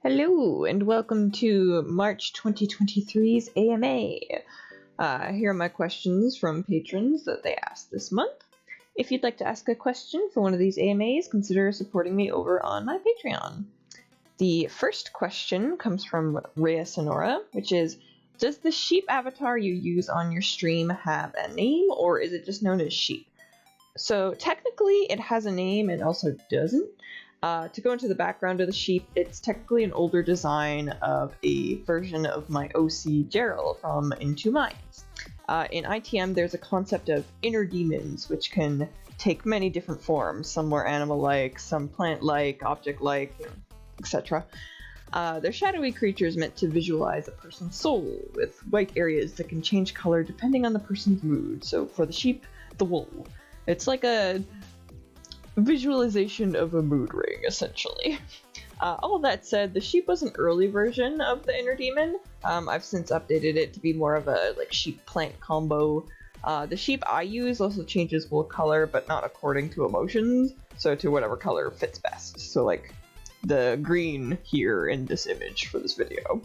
Hello, and welcome to March 2023's AMA. Here are my questions from patrons that they asked this month. If you'd like to ask a question for one of these AMAs, consider supporting me over on my Patreon. The first question comes from Rhea Sonora, which is, does the sheep avatar you use on your stream have a name, or is it just known as sheep? So technically it has a name and also doesn't. To go into the background of the sheep, it's technically an older design of a version of my OC Gerald from Into Minds. In ITM, there's a concept of inner demons, which can take many different forms. Some more animal-like, some plant-like, object-like, etc. They're shadowy creatures meant to visualize a person's soul, with white areas that can change color depending on the person's mood. So for the sheep, the wool. It's like a visualization of a mood ring, essentially. All that said, the sheep was an early version of the inner demon. I've since updated it to be more of a sheep-plant combo. The sheep I use also changes wool color, but not according to emotions, so to whatever color fits best. So the green here in this image for this video.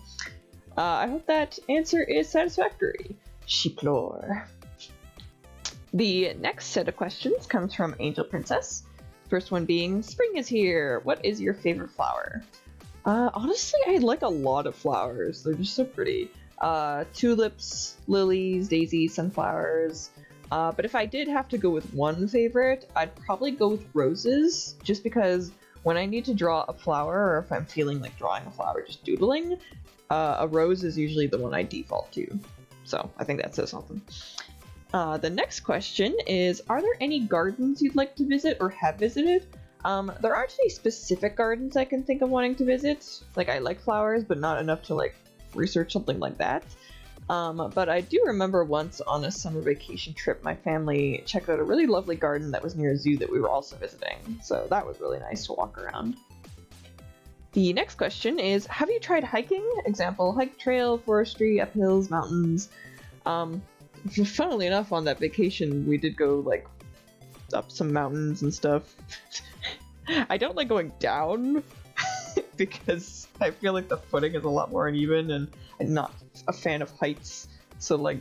I hope that answer is satisfactory. Sheep lore. The next set of questions comes from Angel Princess. First one being, spring is here. What is your favorite flower? Honestly, I like a lot of flowers. They're just so pretty. Tulips, lilies, daisies, sunflowers. But if I did have to go with one favorite, I'd probably go with roses, just because when I need to draw a flower, or if I'm feeling like drawing a flower, just doodling, a rose is usually the one I default to. So I think that says something. The next question is, are there any gardens you'd like to visit or have visited? There aren't any specific gardens I can think of wanting to visit. I like flowers, but not enough to research something like that. But I do remember once on a summer vacation trip, my family checked out a really lovely garden that was near a zoo that we were also visiting. So that was really nice to walk around. The next question is, have you tried hiking? Example, hike, trail, forestry, up hills, mountains. Funnily enough, on that vacation, we did go, up some mountains and stuff. I don't like going down, because I feel like the footing is a lot more uneven, and I'm not a fan of heights, so, I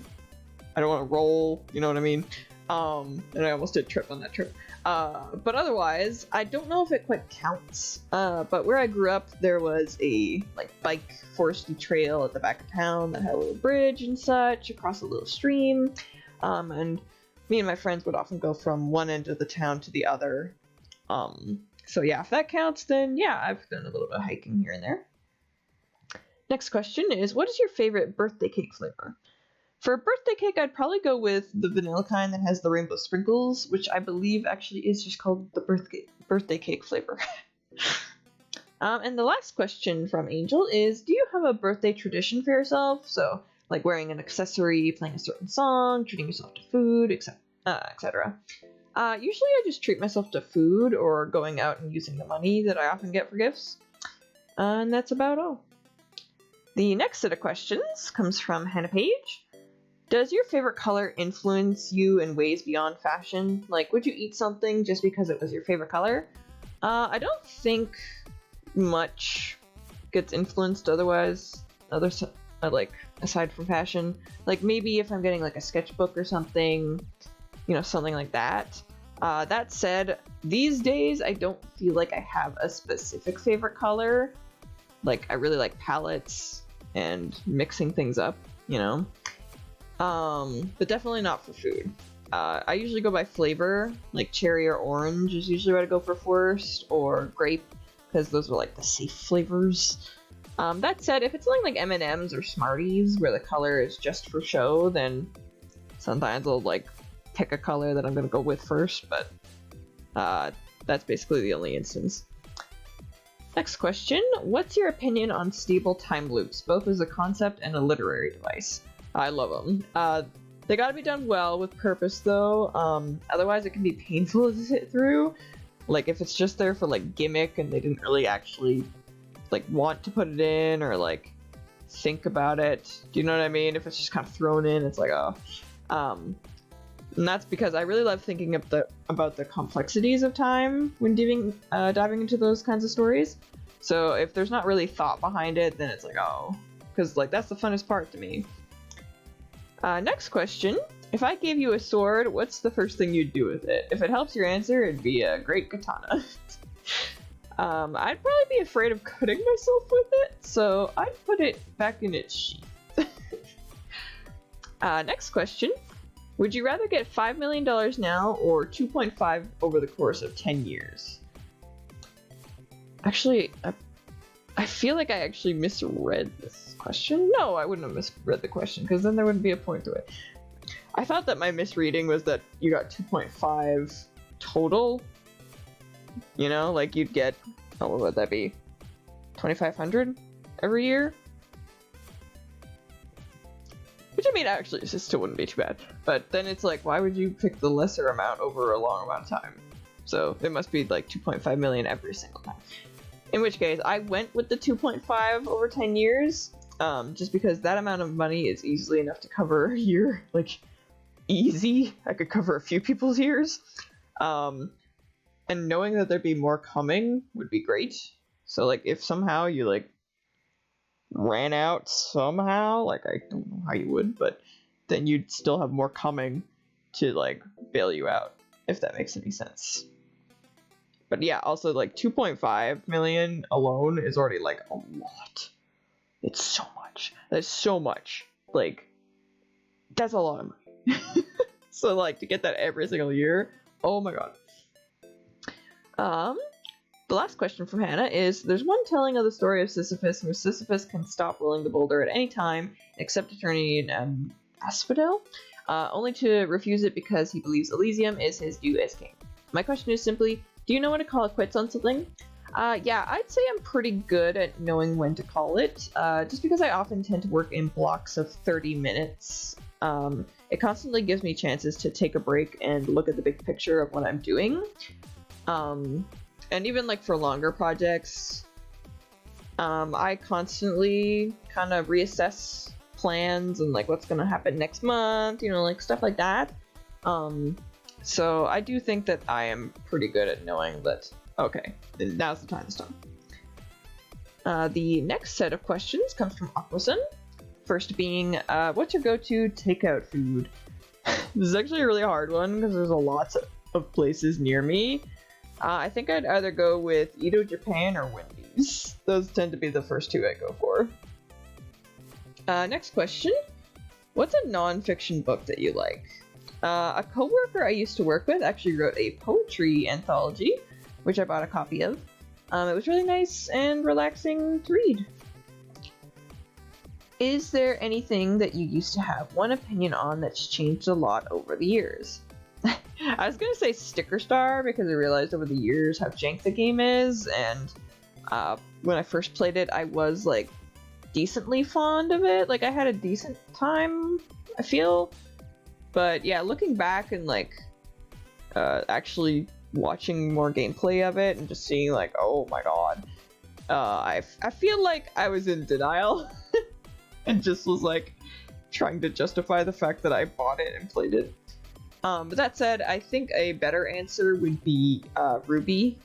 don't want to roll, you know what I mean? And I almost did trip on that trip. But otherwise, I don't know if it quite counts, but where I grew up, there was a, bike foresty trail at the back of town that had a little bridge and such across a little stream, and me and my friends would often go from one end of the town to the other. So yeah, if that counts, then yeah, I've done a little bit of hiking here and there. Next question is, what is your favorite birthday cake flavor? For a birthday cake, I'd probably go with the vanilla kind that has the rainbow sprinkles, which I believe actually is just called the birthday cake flavor. And the last question from Angel is, do you have a birthday tradition for yourself? So, wearing an accessory, playing a certain song, treating yourself to food, etc. Usually I just treat myself to food or going out and using the money that I often get for gifts. And that's about all. The next set of questions comes from Hannah Page. Does your favorite color influence you in ways beyond fashion? Would you eat something just because it was your favorite color? I don't think much gets influenced otherwise, aside from fashion. Maybe if I'm getting a sketchbook or something, something like that. That said, these days I don't feel like I have a specific favorite color. I really like palettes and mixing things up, but definitely not for food. I usually go by flavor, cherry or orange is usually what I go for first, or grape, because those are the safe flavors. That said, if it's something like M&M's or Smarties, where the color is just for show, then sometimes I'll pick a color that I'm gonna go with first, but that's basically the only instance. Next question, what's your opinion on stable time loops, both as a concept and a literary device? I love them. They gotta be done well with purpose though, otherwise it can be painful to sit through. If it's just there for gimmick and they didn't really actually want to put it in or think about it. Do you know what I mean? If it's just kind of thrown in, it's oh. And that's because I really love thinking about the complexities of time when diving into those kinds of stories. So if there's not really thought behind it, then it's like, oh, because like that's the funnest part to me. Next question. If I gave you a sword, what's the first thing you'd do with it? If it helps your answer, it'd be a great katana. I'd probably be afraid of cutting myself with it, so I'd put it back in its sheath. Next question. Would you rather get $5 million now or 2.5 over the course of 10 years? Actually, I feel like I actually misread this question. No, I wouldn't have misread the question, because then there wouldn't be a point to it. I thought that my misreading was that you got 2.5 total. You know, like you'd get, oh, what would that be? 2,500 every year? Which, I mean, actually, it still wouldn't be too bad. But then it's like, why would you pick the lesser amount over a long amount of time? So it must be like 2.5 million every single time. In which case, I went with the 2.5 over 10 years, just because that amount of money is easily enough to cover a year. Like, easy. I could cover a few people's years. And knowing that there'd be more coming would be great. So, like, if somehow you, like, ran out somehow, like, I don't know how you would, but then you'd still have more coming to, like, bail you out, if that makes any sense. But yeah, also, like, 2.5 million alone is already, like, a lot. It's so much. That's so much. Like, that's a lot of money. So, like, to get that every single year, oh my god. The last question from Hannah is, there's one telling of the story of Sisyphus where Sisyphus can stop rolling the boulder at any time except eternity in asphodel, only to refuse it because he believes Elysium is his due as king. My question is simply, do you know when to call it quits on something? Yeah, I'd say I'm pretty good at knowing when to call it, just because I often tend to work in blocks of 30 minutes. It constantly gives me chances to take a break and look at the big picture of what I'm doing. And even like for longer projects, I constantly kind of reassess plans and like what's gonna happen next month, you know, like stuff like that. So I do think that I am pretty good at knowing that, okay, now's the time to stop. The next set of questions comes from Aquasun. First being, what's your go-to takeout food? This is actually a really hard one because there's a lot of places near me. I think I'd either go with Edo Japan or Wendy's. Those tend to be the first two I go for. Next question. What's a non-fiction book that you like? A coworker I used to work with actually wrote a poetry anthology, which I bought a copy of. It was really nice and relaxing to read. Is there anything that you used to have one opinion on that's changed a lot over the years? I was gonna say Sticker Star because I realized over the years how jank the game is, and when I first played it, I was like decently fond of it. Like I had a decent time, I feel. But yeah, looking back and like actually watching more gameplay of it and just seeing like, oh my god, I feel like I was in denial and just was like trying to justify the fact that I bought it and played it. But that said, I think a better answer would be Ruby.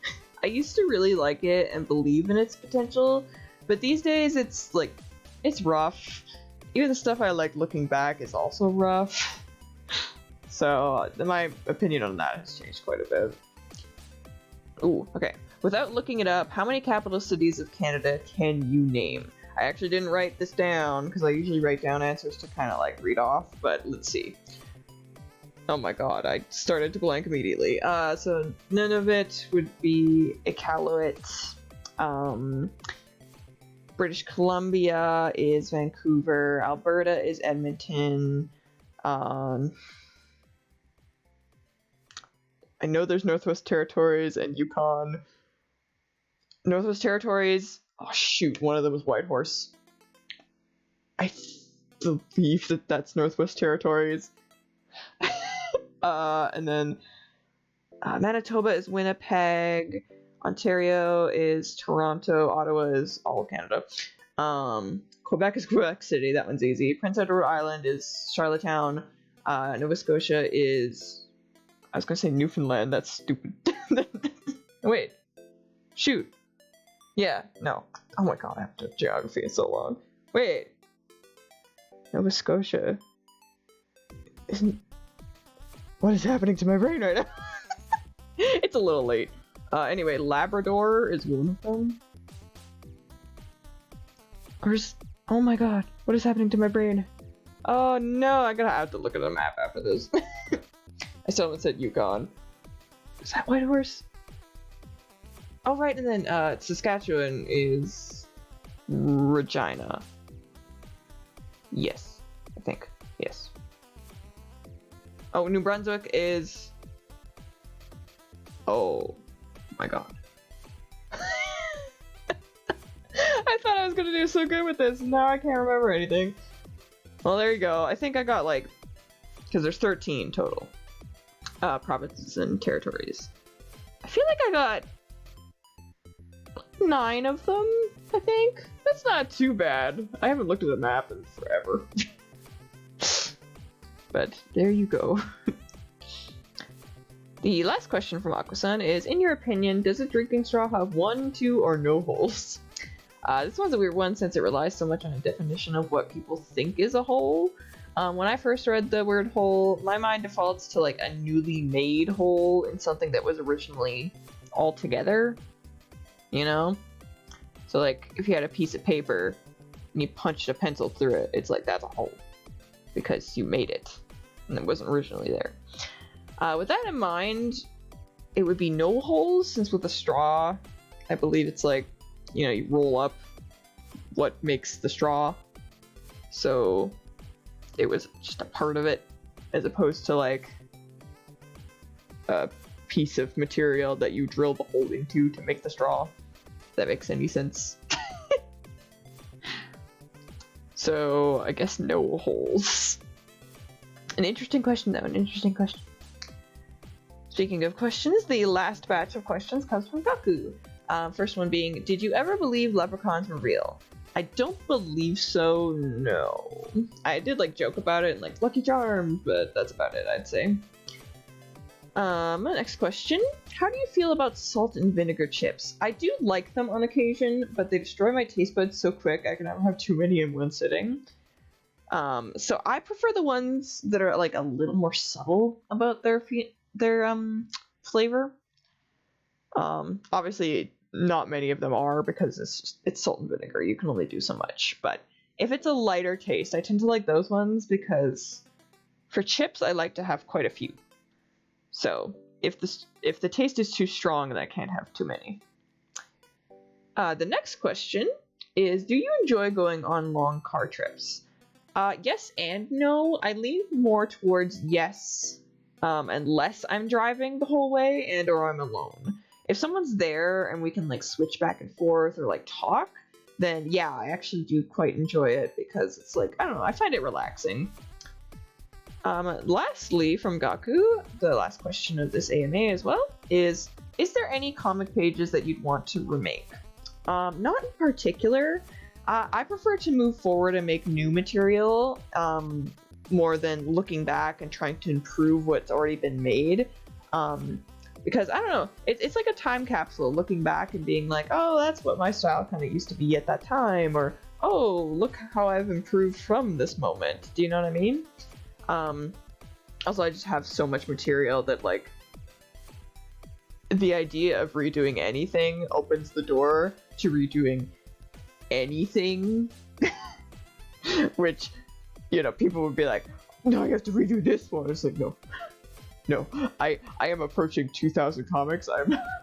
I used to really like it and believe in its potential, but these days it's like, it's rough. Even the stuff I like looking back is also rough. So my opinion on that has changed quite a bit. Ooh, okay. Without looking it up, how many capital cities of Canada can you name? I actually didn't write this down because I usually write down answers to kind of like read off, but let's see. Oh my god, I started to blank immediately. So Nunavut would be Iqaluit. British Columbia is Vancouver. Alberta is Edmonton. I know there's Northwest Territories and Yukon. Northwest Territories. Oh shoot, one of them was Whitehorse. I believe that that's Northwest Territories. And then Manitoba is Winnipeg, Ontario is Toronto, Ottawa is all of Canada. Quebec is Quebec City, that one's easy. Prince Edward Island is Charlottetown. Nova Scotia is, I was gonna say Newfoundland, that's stupid. Wait, shoot. Yeah, no. Oh my god, I haven't done geography in so long. Wait. Nova Scotia. Isn't... What is happening to my brain right now? It's a little late. Anyway, Labrador is one of them. Oh my god, what is happening to my brain? Oh no, I'm gonna have to look at the map after this. I still haven't said Yukon. Is that Whitehorse? Oh right, and then Saskatchewan is Regina. Yes, I think. Yes. Oh, New Brunswick is... Oh my god. I thought I was gonna do so good with this, now I can't remember anything. Well, there you go. I think I got like... Because there's 13 total. Provinces and territories. I feel like I got 9 of them, I think. That's not too bad. I haven't looked at the map in forever. But there you go. The last question from Aquasun is, in your opinion, does a drinking straw have 1, 2, or no holes? This one's a weird one since it relies so much on a definition of what people think is a hole. When I first read the word hole, my mind defaults to like a newly made hole in something that was originally all together, you know? So like, if you had a piece of paper and you punched a pencil through it, it's like, that's a hole. Because you made it, and it wasn't originally there. With that in mind, it would be no holes, since with a straw, I believe it's like, you know, you roll up what makes the straw. So it was just a part of it, as opposed to like a piece of material that you drill the hole into to make the straw. If that makes any sense. So I guess no holes. An interesting question though, an interesting question. Speaking of questions, the last batch of questions comes from Gaku. First one being, did you ever believe leprechauns were real? I don't believe so, no. I did like joke about it and like Lucky Charms, but that's about it, I'd say. Next question. How do you feel about salt and vinegar chips? I do like them on occasion, but they destroy my taste buds so quick I can never have too many in one sitting. So I prefer the ones that are like a little more subtle about their flavor. Obviously not many of them are because it's salt and vinegar. You can only do so much, but if it's a lighter taste, I tend to like those ones because for chips I like to have quite a few. So if the taste is too strong, then I can't have too many. The next question is, do you enjoy going on long car trips? Yes and no. I lean more towards yes, unless I'm driving the whole way and or I'm alone. If someone's there and we can like switch back and forth or like talk, then yeah, I actually do quite enjoy it because it's like, I don't know, I find it relaxing. Lastly, from Gaku, the last question of this AMA as well, is there any comic pages that you'd want to remake? Not in particular. I prefer to move forward and make new material, more than looking back and trying to improve what's already been made. Because, I don't know, it's like a time capsule, looking back and being like, oh, that's what my style kind of used to be at that time, or, oh, look how I've improved from this moment. Do you know what I mean? Also, I just have so much material that, like, the idea of redoing anything opens the door to redoing anything. Which, you know, people would be like, no, you have to redo this one. It's like, no, I am approaching 2,000 comics.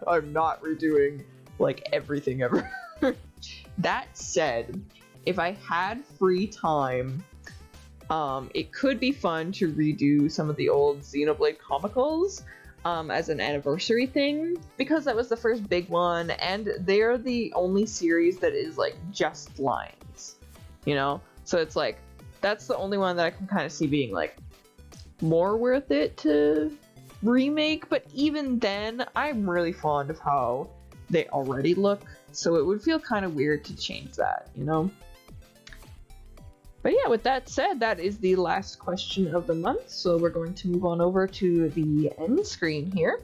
I'm not redoing, like, everything ever. That said, if I had free time, it could be fun to redo some of the old Xenoblade Comicals as an anniversary thing, because that was the first big one, and they're the only series that is like just lines, you know? So it's like, that's the only one that I can kind of see being like more worth it to remake, but even then, I'm really fond of how they already look, so it would feel kind of weird to change that, you know? But yeah, with that said, that is the last question of the month, so we're going to move on over to the end screen here.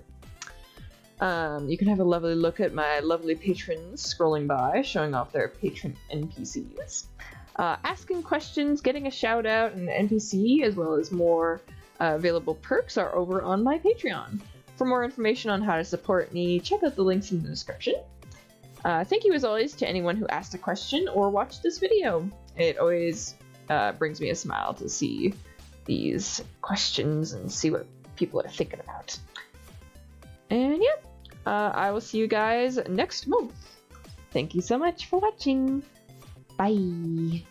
You can have a lovely look at my lovely patrons scrolling by, showing off their patron NPCs. Asking questions, getting a shout out, and an NPC, as well as more available perks, are over on my Patreon. For more information on how to support me, check out the links in the description. Thank you as always to anyone who asked a question or watched this video. It always brings me a smile to see these questions and see what people are thinking about. And yeah, I will see you guys next month. Thank you so much for watching. Bye.